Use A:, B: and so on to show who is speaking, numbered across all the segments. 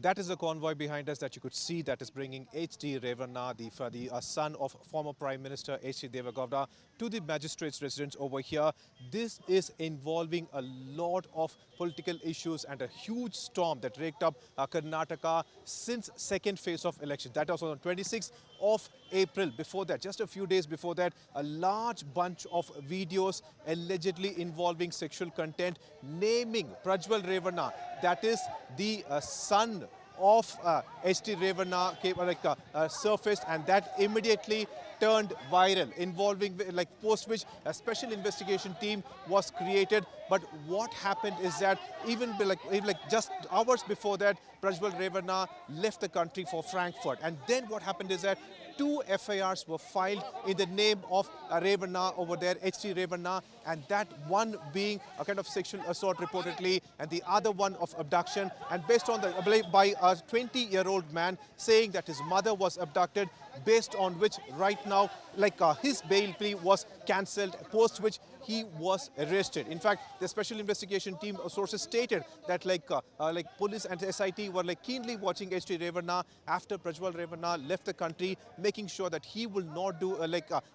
A: That is the convoy behind us that you could see that is bringing H.D. Revanna, the son of former Prime Minister H.D. Devegowda, to the magistrate's residence over here. This is involving a lot of political issues and a huge storm that raked up Karnataka since second phase of election. That was on 26th of April. Before that, just a few days before that, a large bunch of videos allegedly involving sexual content naming Prajwal Revanna, that is the son of H.D. Revanna, surfaced, and that immediately turned viral, involving post which a special investigation team was created. But what happened is that even just hours before that, Prajwal Revanna left the country for Frankfurt, and then what happened is that two FIRs were filed in the name of Revanna over there, H.D. Revanna, and that one being a kind of sexual assault reportedly, and the other one of abduction. And based on by a 20-year-old man saying that his mother was abducted, based on which right now his bail plea was cancelled, post which he was arrested. In fact, the special investigation team sources stated that police and SIT were keenly watching H.D. Revanna after Prajwal Revanna left the country, making sure that he will not do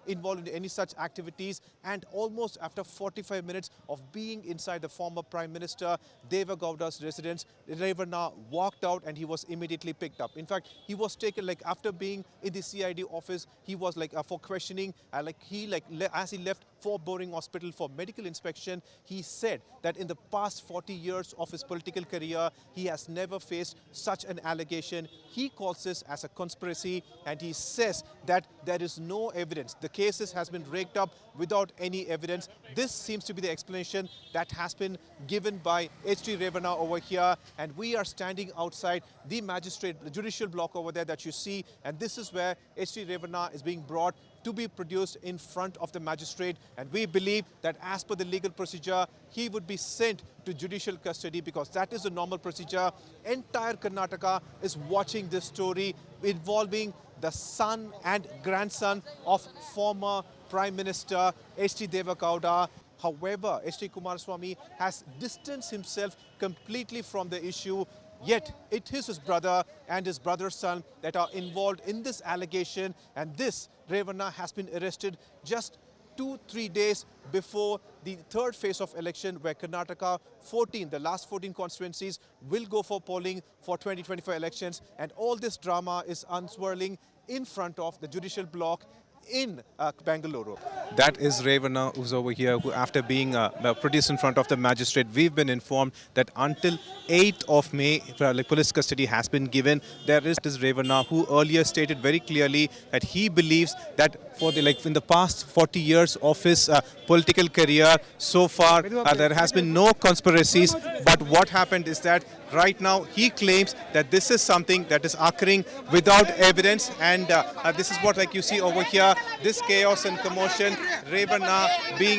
A: involved in any such activities. And almost after 45 minutes of being inside the former Prime Minister Devegowda's residence, Revanna walked out and he was immediately picked up. In fact, he was taken after being in the CID office. He was for questioning. As he left Fort Boring Hospital for medical inspection, he said that in the past 40 years of his political career, he has never faced such an allegation. He calls this as a conspiracy, and he says that there is no evidence. The cases has been raked up without any evidence. This seems to be the explanation that has been given by H.D. Revanna over here, and we are standing outside the magistrate, the judicial block over there that you see, and this is where H.D. Revanna is being brought to be produced in front of the magistrate, and we believe that as per the legal procedure, he would be sent to judicial custody because that is the normal procedure. Entire Karnataka is watching this story involving the son and grandson of former Prime Minister H.D. Devegowda. However, H.D. Kumaraswamy has distanced himself completely from the issue. Yet, it is his brother and his brother's son that are involved in this allegation, and this Revanna has been arrested just 2-3 days before the third phase of election, where Karnataka 14, the last 14 constituencies, will go for polling for 2024 elections, and all this drama is unswirling in front of the judicial block in Bangalore. That is Revanna, who's over here, who after being produced in front of the magistrate, we've been informed that until 8th of May, police custody has been given. There is Revanna, who earlier stated very clearly that he believes that for in the past 40 years of his political career, so far there has been no conspiracies. But what happened is that right now he claims that this is something that is occurring without evidence, and this is what you see over here, this chaos and commotion. Revanna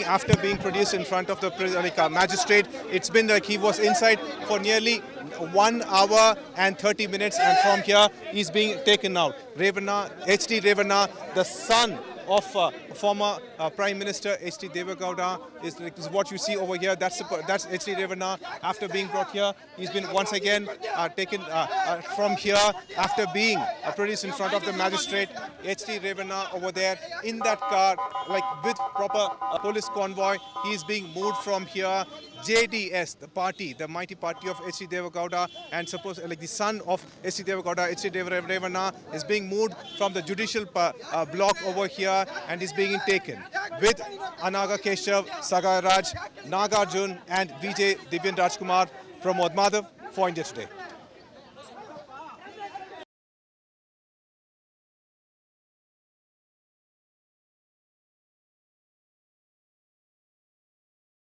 A: after being produced in front of the magistrate, it's been he was inside for nearly 1 hour and 30 minutes, and from here he's being taken out. Revanna, H.D. Revanna, the son of former Prime Minister H.D. Devegowda, is what you see over here. That's H.D. Revanna. After being brought here, he's been once again taken from here after being produced in front of the magistrate. H.D. Revanna over there in that car, with proper police convoy. He's being moved from here. JDS, the party, the mighty party of H.D. Devegowda, and suppose the son of H.D. Devegowda, H.D. Revanna, is being moved from the judicial block over here and is being taken with Anaga Keshav, Sagar Raj, Nagarjun, and Vijay Divyan Rajkumar. Pramod Madhav for India Today.